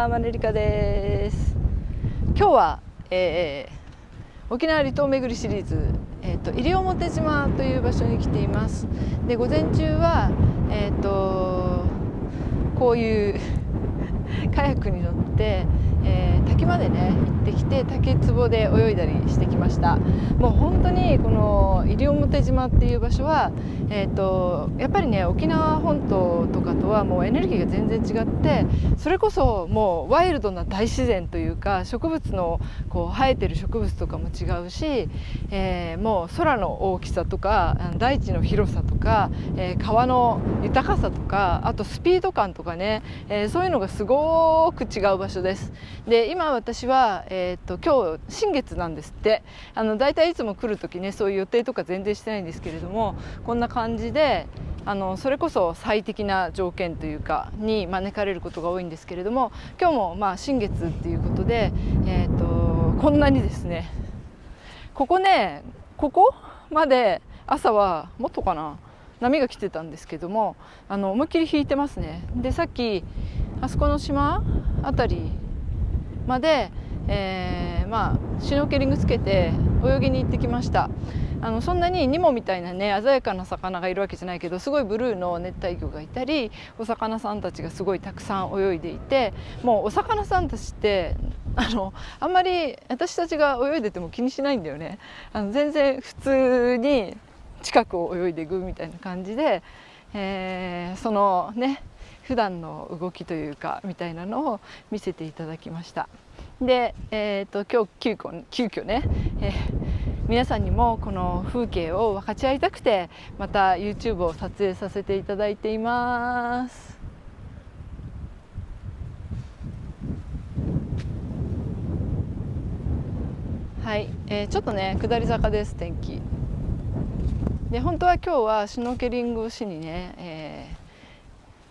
はマネリカです。今日は、沖縄離島巡りシリーズ、西表島という場所に来ています。で、午前中は、こういうカヤックに乗って、滝までね行ってきて、竹壺で泳いだりしてきました。もう本当にこの西表島っていう場所は、やっぱりね沖縄本島とかとはもうエネルギーが全然違って、それこそもうワイルドな大自然というか、植物のこう生えてる植物とかも違うし、もう空の大きさとか大地の広さとか、川の豊かさとか、あとスピード感とかね、そういうのがすごく違う場所です。で、今私は、今日新月なんですって。だいたいいつも来る時ね、そういう予定とか全然してないんですけれども、こんな感じでそれこそ最適な条件というかに招かれることが多いんですけれども、今日も新月っていうことで、こんなにですね、ここまで朝はもっとかな、波が来てたんですけども、思いっきり引いてますね。で、さっきあそこの島あたりまで、シュノーケリングつけて泳ぎに行ってきました。そんなにニモみたいなね鮮やかな魚がいるわけじゃないけど、すごいブルーの熱帯魚がいたり、お魚さんたちがすごいたくさん泳いでいて、もうお魚さんたちってあんまり私たちが泳いでても気にしないんだよね。全然普通に近くを泳いでいくみたいな感じで、そのね普段の動きというかみたいなのを見せていただきました。で、今日急遽ね、皆さんにもこの風景を分かち合いたくて、また YouTube を撮影させていただいています。はい、ちょっとね下り坂です、天気で。本当は今日はシュノーケリングをしにね、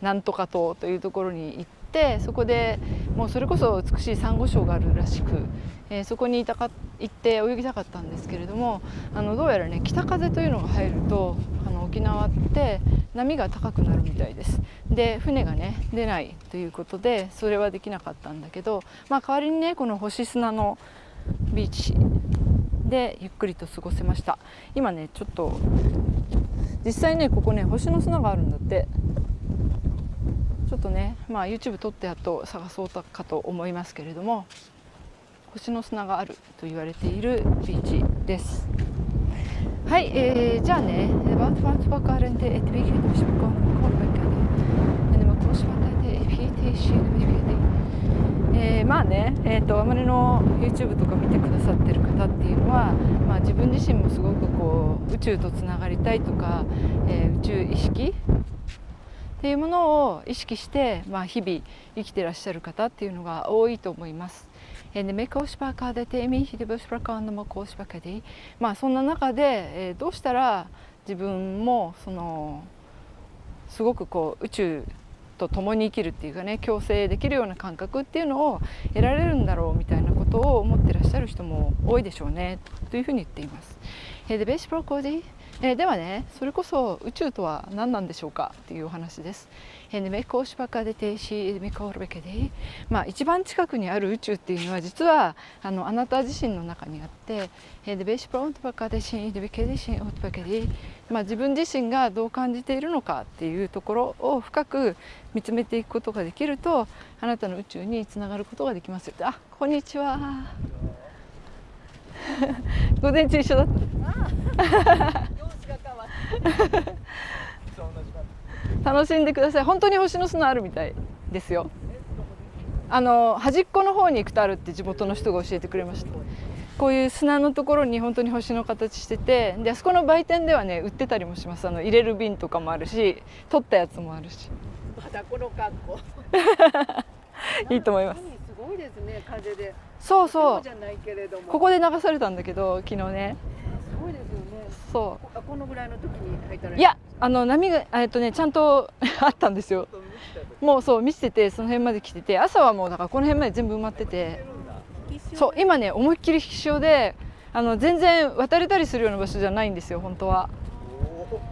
なんとか島というところに行って、そこでもうそれこそ美しいサンゴ礁があるらしく、そこに行って泳ぎたかったんですけれども、どうやらね北風というのが入ると沖縄って波が高くなるみたいです。で、船がね出ないということでそれはできなかったんだけど、代わりにねこの星砂のビーチでゆっくりと過ごせました。今ねちょっと実際ねここね星の砂があるんだって。ちょっとね、YouTube 撮ってやっと探そうかと思いますけれども、星の砂があると言われているビーチです。はい、じゃあね、あまりの YouTube とか見てくださってる方っていうのは、自分自身もすごくこう宇宙とつながりたいとか、宇宙意識っていうものを意識して、日々生きてらっしゃる方っていうのが多いと思います。そんな中で、どうしたら自分もすごくこう宇宙と共に生きるっていうかね、共生できるような感覚っていうのを得られるんだろうみたいなことを思ってらっしゃる人も多いでしょうねというふうに言っています。ではね、それこそ宇宙とは何なんでしょうかっていうお話です。一番近くにある宇宙っていうのは実はあなた自身の中にあって、自分自身がどう感じているのかっていうところを深く見つめていくことができると、あなたの宇宙につながることができますよ。あ、こんにちは。午前中一緒だった。楽しんでください。本当に星の砂あるみたいですよ。端っこの方に行くとあるって地元の人が教えてくれました。こういう砂のところに本当に星の形してて、であそこの売店ではね売ってたりもします。入れる瓶とかもあるし、取ったやつもあるし。またこの格好いいと思います。すごいですね、風で。そうそう。じゃないけれども、ここで流されたんだけど昨日ね。すごいですよね。そう。このぐらいの時に入ったら。いや、波がちゃんとあったんですよ。もうそう満ちてて、その辺まで来てて、朝はもうだからこの辺まで全部埋まってて、そう今ね思いっきり引き潮で、全然渡れたりするような場所じゃないんですよ本当は。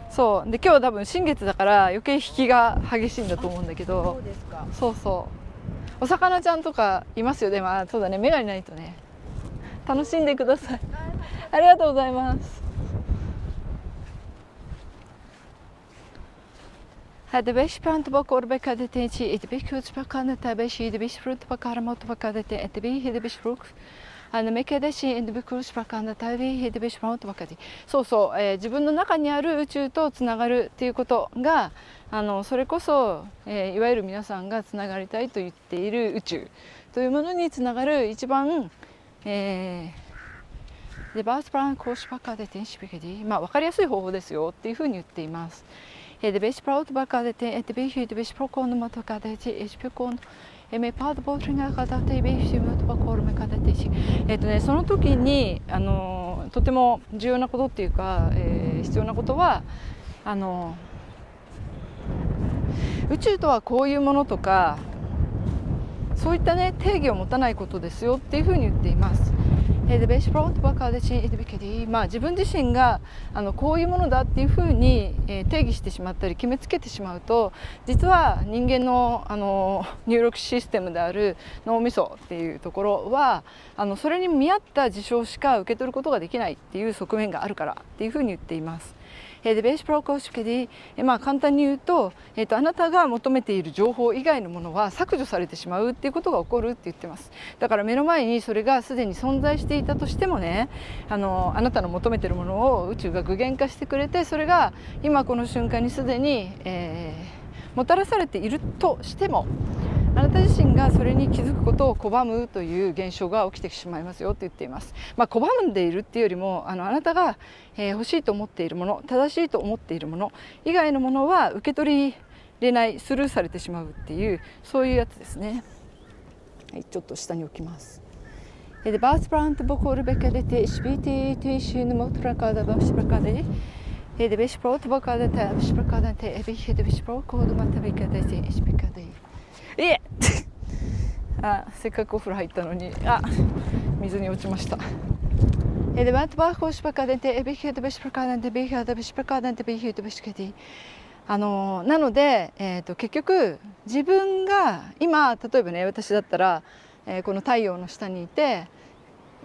そうで今日多分新月だから余計引きが激しいんだと思うんだけど、そうそうお魚ちゃんとかいますよ。でもそうだね、目がないとね。楽しんでください。ありがとうございます。Het beestplant bokor bekadetenti it bikuts pakane tabeshi de bisfrut pakarmot pakadete et bi de bisfrukメケデシンでビクルスパカンダタビヘデビシマウトバカディ。そうそう、自分の中にある宇宙とつながるっていうことがそれこそ、いわゆる皆さんがつながりたいと言っている宇宙というものにつながる一番、でバースプランコーシパカデテンシビケディ、分かりやすい方法ですよっていうふうに言っています。でベシプラウトバカデテンエテビヒデビシプロコンのマトカデテエシピコンメパードボートが片手ベシムとバコールメカデテシその時にとても重要なことっていうか、必要なことは宇宙とはこういうものとかそういったね定義を持たないことですよっていうふうに言っています。自分自身がこういうものだっていうふうに定義してしまったり決めつけてしまうと、実は人間の入力システムである脳みそっていうところはそれに見合った事象しか受け取ることができないっていう側面があるからっていうふうに言っています。でベースプロコーシュケディ、簡単に言うと、あなたが求めている情報以外のものは削除されてしまうっていうことが起こるって言ってます。だから目の前にそれがすでに存在していたとしてもね、あなたの求めているものを宇宙が具現化してくれて、それが今この瞬間にすでに、もたらされているとしても、あなた自身がそれに気づくことを拒むという現象が起きてしまいますよと言っています。拒んでいるっていうよりもあなたが、欲しいと思っているもの、正しいと思っているもの以外のものは受け取りれない、スルーされてしまうっていう、そういうやつですね。はい、ちょっと下に置きます。De baasbrand behoorlijke de te tussen motoraka de bespreken de besproken de te bespreken de ebich de besproken de matavika de te bespreken deせっかくお風呂入ったのに水に落ちました。でバットバーコーシパカでてエビヒュードベシパカでビヒュードベシパカでビヒュードベシケディなので、結局自分が今例えばね、私だったら、この太陽の下にいて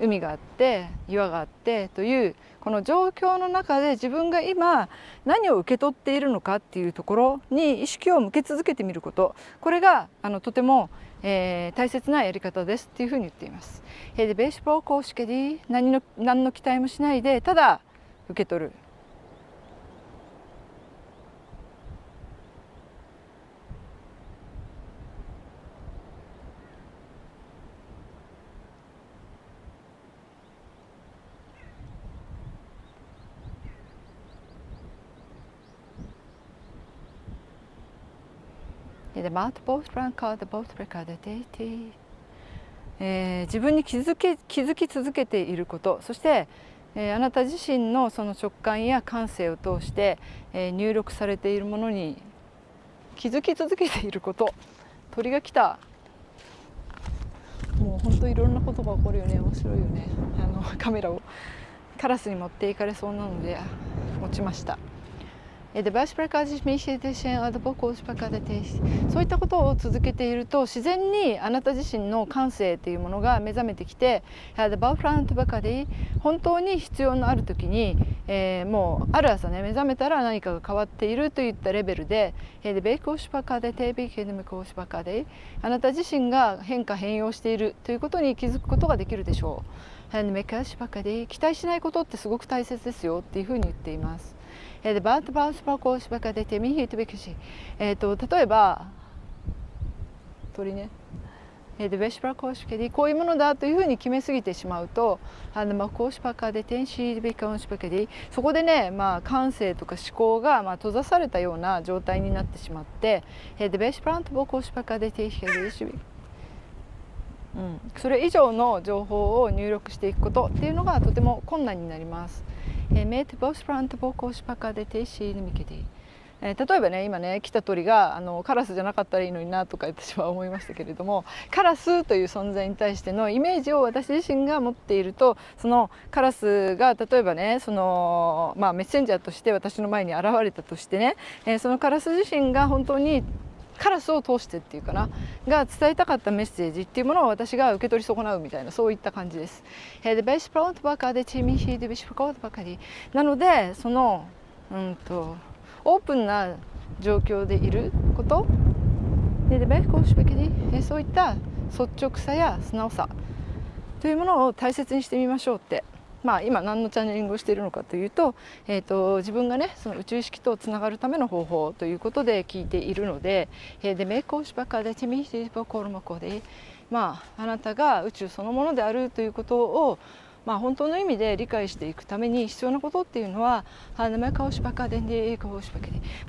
海があって岩があってというこの状況の中で自分が今何を受け取っているのかっていうところに意識を向け続けてみること、これがとても、大切なやり方ですっていうふうに言っています。でベースプロ公式で何の期待もしないでただ受け取る。自分に気づき続けていること、そして、あなた自身のその直感や感性を通して、入力されているものに気づき続けていること。鳥が来た。もう本当いろんなことが起こるよね。面白いよね。カメラをカラスに持っていかれそうなので持ちました。そういったことを続けていると自然にあなた自身の感性というものが目覚めてきて、本当に必要のある時に、もうある朝ね目覚めたら何かが変わっているといったレベルで、あなた自身が変化変容しているということに気づくことができるでしょう。期待しないことってすごく大切ですよっていうふうに言っています。例えば鳥ね、こういうものだというふうに決めすぎてしまうと、そこでね、感性とか思考が閉ざされたような状態になってしまって、それ以上の情報を入力していくことっていうのがとても困難になります。例えばね、今ね来た鳥がカラスじゃなかったらいいのになとか私は思いましたけれども、カラスという存在に対してのイメージを私自身が持っていると、そのカラスが例えばねメッセンジャーとして私の前に現れたとしてね、そのカラス自身が本当にカラスを通してっていうかなが伝えたかったメッセージっていうものを私が受け取り損なうみたいなそういった感じです。でベースプロントばかでチーミヒーでビシプコートばかりなのでそのオープンな状況でいることでベーコーシュベケディそういった率直さや素直さというものを大切にしてみましょうって。今何のチャネリングをしているのかというと、自分がねその宇宙意識とつながるための方法ということで聞いているので、でメイコーシュバカでチミヒボコルマコであなたが宇宙そのものであるということを本当の意味で理解していくために必要なことっていうのは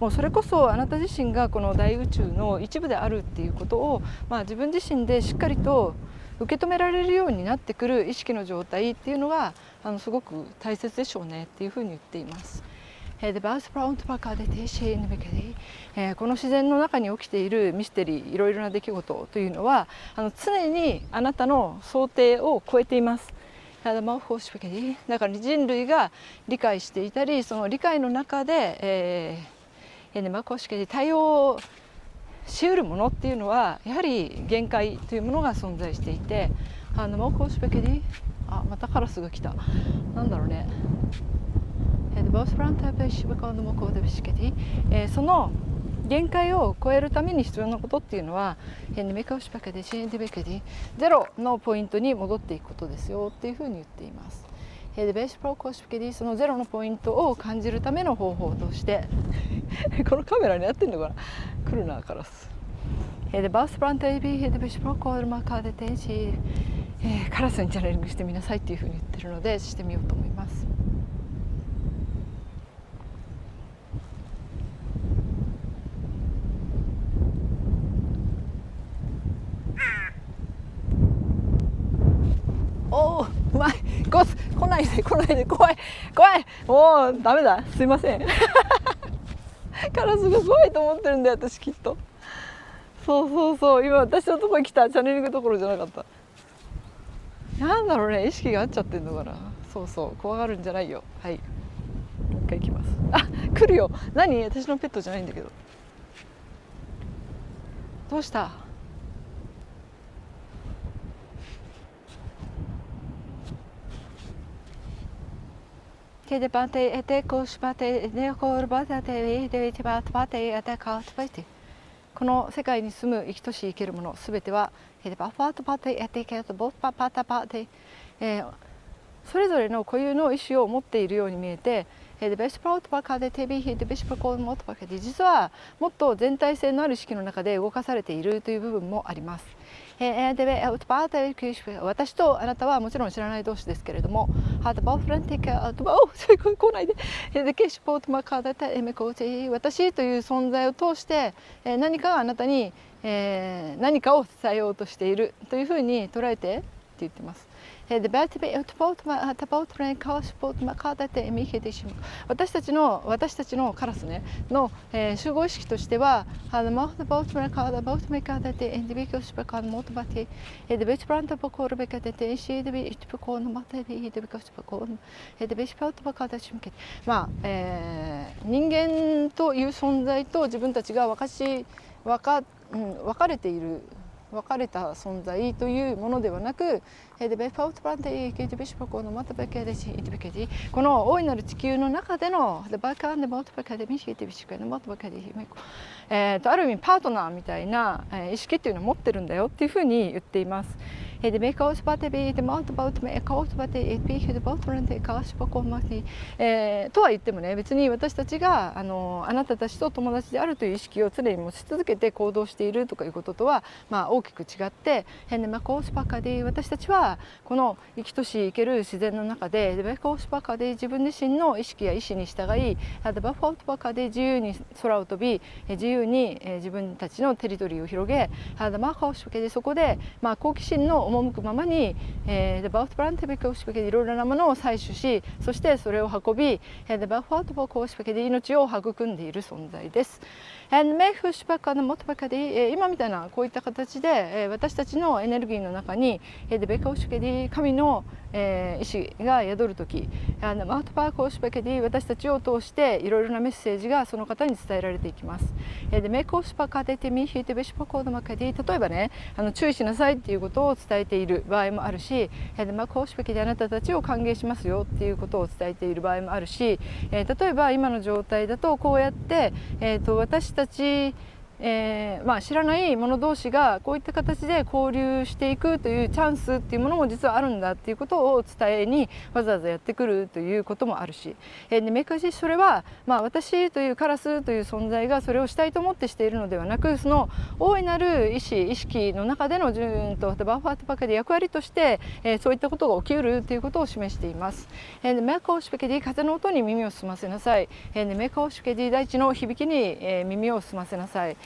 もうそれこそあなた自身がこの大宇宙の一部であるっていうことを、自分自身でしっかりと受け止められるようになってくる意識の状態っていうのがすごく大切でしょうねっていうふうに言っています。この自然の中に起きているミステリーいろいろな出来事というのは常にあなたの想定を超えています。だから人類が理解していたりその理解の中で、対応しうるものっていうのはやはり限界というものが存在していてまたカラスが来た。なんだろうね。その限界を超えるために必要なことっていうのはゼロのポイントに戻っていくことですよっていうふうに言っています。そのゼロのポイントを感じるための方法としてこのカメラに合ってんのかな。来るなカラス。カラスにチャネリングしてみなさいっていうふうに言ってるのでしてみようと思います。おお、うまい。来ないで怖いもうダメだ、すいませんカラスが怖いと思ってるんだよ私きっと。そう今私のとこに来たチャネリングどころじゃなかった。なんだろうね、意識が合っちゃってんのかな。怖がるんじゃないよ。はい、もう一回行きます。来るよ。何、私のペットじゃないんだけど。どうした。この世界に住む生きとし生けるものすべてはそれぞれの固有の意思を持っているように見えて実はもっと全体性のある意識の中で動かされているという部分もあります。私とあなたはもちろん知らない同士ですけれども来ないで私という存在を通して何かがあなたに何かを伝えようとしているというふうに捉えてって言ってます。私たちのカラスねの集合意識としては人間という存在と自分たちが分かれた存在というものではなくこの大いなる地球の中でのある意味パートナーみたいな意識っていうのを持ってるんだよっていうふうに言っています。とは言ってもね、別に私たちがあなたたちと友達であるという意識を常に持ち続けて行動しているとかいうこととは大きく違って、私たちはこの生きとし生ける自然の中で自分自身の意識や意志に従い自由に空を飛び自由に自分たちのテリトリーを広げそこで好奇心の赴くままにいろいろなものを採取し、そしてそれを運び命を育んでいる存在です。今みたいなこういった形で私たちのエネルギーの中に神の意志が宿る時、マウトパーコーシュパケディ、私たちを通していろいろなメッセージがその方に伝えられていきます。でメコーシュパカデテミヒテベシパコードマカディ、例えばね注意しなさいっていうことを伝えている場合もあるし、マコーシュパケディ、あなたたちを歓迎しますよっていうことを伝えている場合もあるし、例えば今の状態だとこうやって、私たち知らない者同士がこういった形で交流していくというチャンスっていうものも実はあるんだっていうことを伝えにわざわざやってくるということもあるし、めかしそれは、私というカラスという存在がそれをしたいと思ってしているのではなく、その大いなる意識の中でのバッファートパケで役割として、そういったことが起きうるということを示しています。メカオシペケディ、風の音に耳を澄ませなさい。メカオシペケディ、大地の響きに耳を澄ませなさい。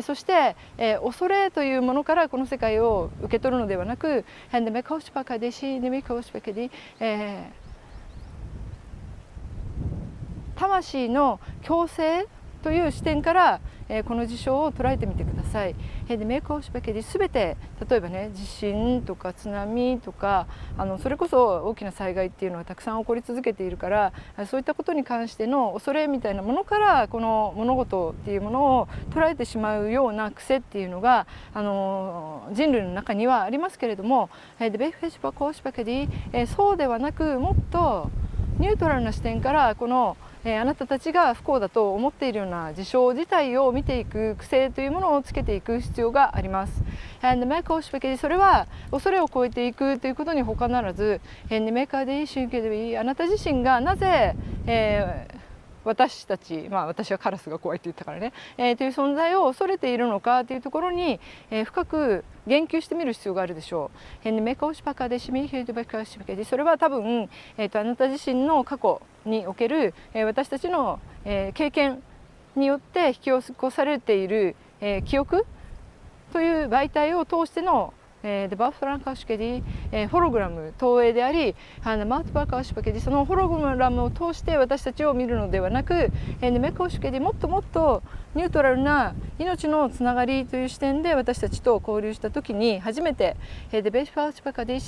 そして、恐れというものからこの世界を受け取るのではなく、魂の共生という視点からこの事象を捉えてみてください。メイクオシペケで全て、例えばね、地震とか津波とかそれこそ大きな災害っていうのはたくさん起こり続けているから、そういったことに関しての恐れみたいなものからこの物事っていうものを捉えてしまうような癖っていうのが人類の中にはありますけれども、そうではなく、もっとニュートラルな視点からこのあなたたちが不幸だと思っているような事象自体を見ていく癖というものをつけていく必要があります。それは恐れを超えていくということに他ならず、あなた自身がなぜ、私たち、私はカラスが怖いって言ったからね、という存在を恐れているのかというところに、深く言及してみる必要があるでしょう。それは多分、あなた自身の過去における、私たちの、経験によって引き起こされている、記憶という媒体を通してのバフランカシュケディ、ホログラム投影であり、マウトバカシュケディ、そのホログラムを通して私たちを見るのではなく、メコシュケディ、もっともっとニュートラルな命のつながりという視点で私たちと交流した時に初めて自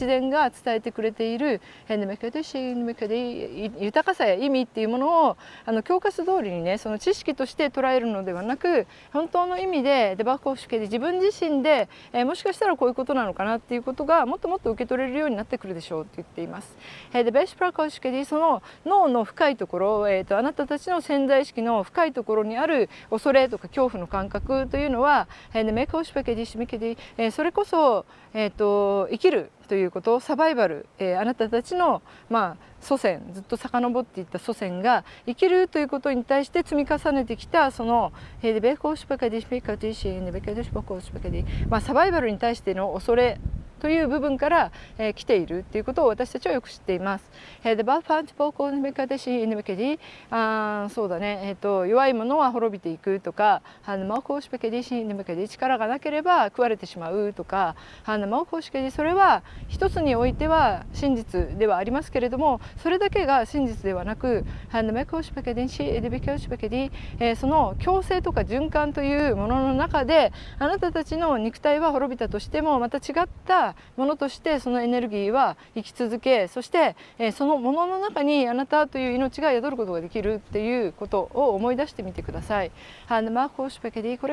然が伝えてくれている豊かさや意味っていうものを教科書通りにね、その知識として捉えるのではなく、本当の意味で自分自身でもしかしたらこういうことなのかなっていうことがもっともっと受け取れるようになってくるでしょうって言っています。その脳の深いところ、あなたたちの潜在意識の深いところにある恐れとか恐怖の感覚というのは、それこそ、生きるということ、サバイバル、あなたたちの、祖先、ずっと遡っていった祖先が生きるということに対して積み重ねてきたそのサバイバルに対しての恐れという部分から、来ているということを私たちはよく知っています。そうだね、弱いものは滅びていくとか、力がなければ食われてしまうとか、それは一つにおいては真実ではありますけれども、それだけが真実ではなく、その共生とか循環というものの中で、あなたたちの肉体は滅びたとしてもまた違ったものとしてそのエネルギーは生き続け、そして、そのものの中にあなたという命が宿ることができるっていうことを思い出してみてください。これ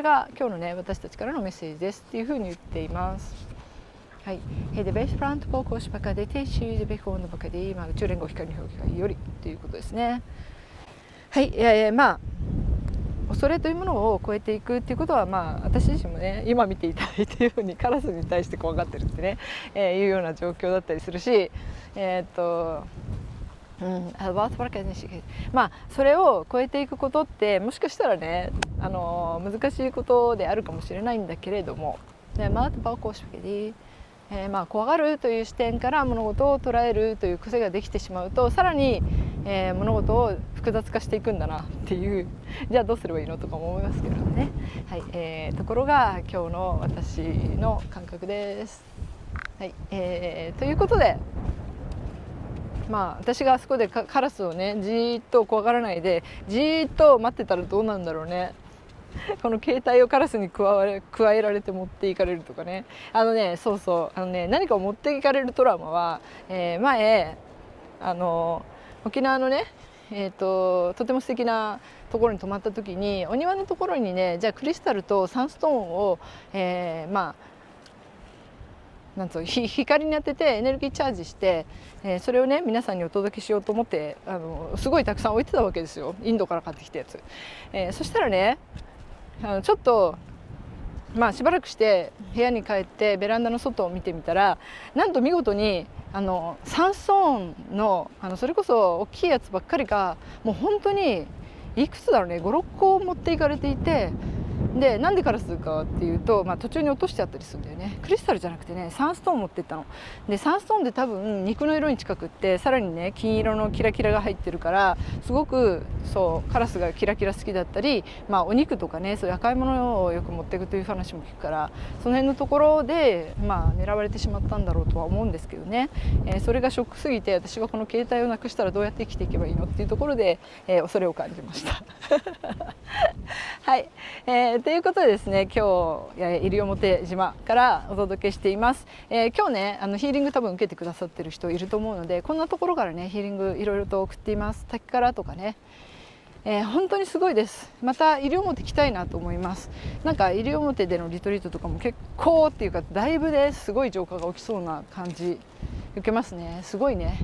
が今日のね、私たちからのメッセージですっていうふうに言っています。はい、宇宙連合光の表記よりということですね。はい、恐れというものを超えていくっていうことは、私自身もね、今見ていただいているようにカラスに対して怖がってるってね、いうような状況だったりするし、それを超えていくことってもしかしたらね、難しいことであるかもしれないんだけれども、怖がるという視点から物事を捉えるという癖ができてしまうと、さらに、物事を複雑化していくんだなっていう、じゃあどうすればいいのとかも思いますけどね。はい、ところが今日の私の感覚です。はい、ということで、私があそこでカラスをね、じーっと怖がらないでじーっと待ってたらどうなんだろうね。この携帯をカラスに加えられて持っていかれるとかね。そうそう、何かを持っていかれるトラウマは、前沖縄のね、とても素敵なところに泊まった時に、お庭のところにね、じゃあクリスタルとサンストーンを、なんつうの、光に当ててエネルギーチャージして、それをね皆さんにお届けしようと思ってすごいたくさん置いてたわけですよ。インドから買ってきたやつ。そしたらね、ちょっとしばらくして部屋に帰ってベランダの外を見てみたら、なんと見事にサンストーンのそれこそ大きいやつばっかりがもう本当にいくつだろうね、56個持っていかれていて、でなんでカラスかっていうと、途中に落としてあったりするんだよね。クリスタルじゃなくてね、サンストーン持ってったの。でサンストーンで多分肉の色に近くって、さらにね金色のキラキラが入ってるから、すごくそうカラスがキラキラ好きだったり、お肉とかね、そういう赤いものをよく持っていくという話も聞くから、その辺のところで狙われてしまったんだろうとは思うんですけどね。それがショックすぎて、私がこの携帯をなくしたらどうやって生きていけばいいのっていうところで、恐れを感じましたはい、ということでですね、今日西表島からお届けしています。今日ねヒーリング多分受けてくださってる人いると思うので、こんなところからねヒーリングいろいろと送っています。滝からとかね、本当にすごいです。また西表来たいなと思います。なんか西表でのリトリートとかも結構っていうか、だいぶですごい浄化が起きそうな感じ受けますね。すごいね。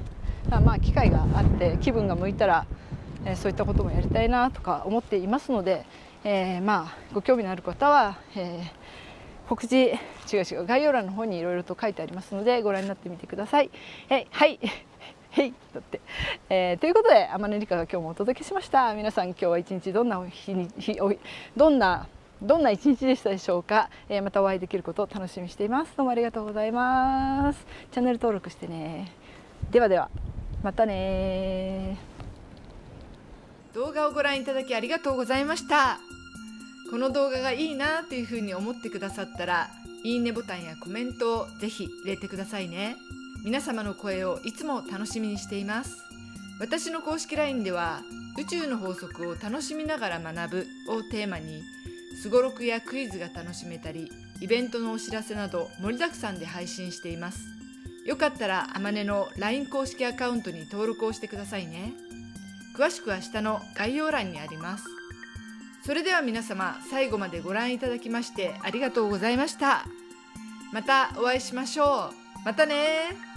機会があって気分が向いたら、そういったこともやりたいなとか思っていますので、ご興味のある方は、告知概要欄の方にいろいろと書いてありますのでご覧になってみてください。はいへいだって、ということで天音理香が今日もお届けしました。皆さん今日は一日どんな一日でしたでしょうか。またお会いできることを楽しみにしています。どうもありがとうございます。チャンネル登録してね。ではではまたね。動画をご覧いただきありがとうございました。この動画がいいなというふうに思ってくださったら、いいねボタンやコメントをぜひ入れてくださいね。皆様の声をいつも楽しみにしています。私の公式 LINE では、宇宙の法則を楽しみながら学ぶをテーマに、すごろくやクイズが楽しめたり、イベントのお知らせなど盛りだくさんで配信しています。よかったら天音の LINE 公式アカウントに登録をしてくださいね。詳しくは下の概要欄にあります。それでは皆様、最後までご覧いただきましてありがとうございました。またお会いしましょう。またね。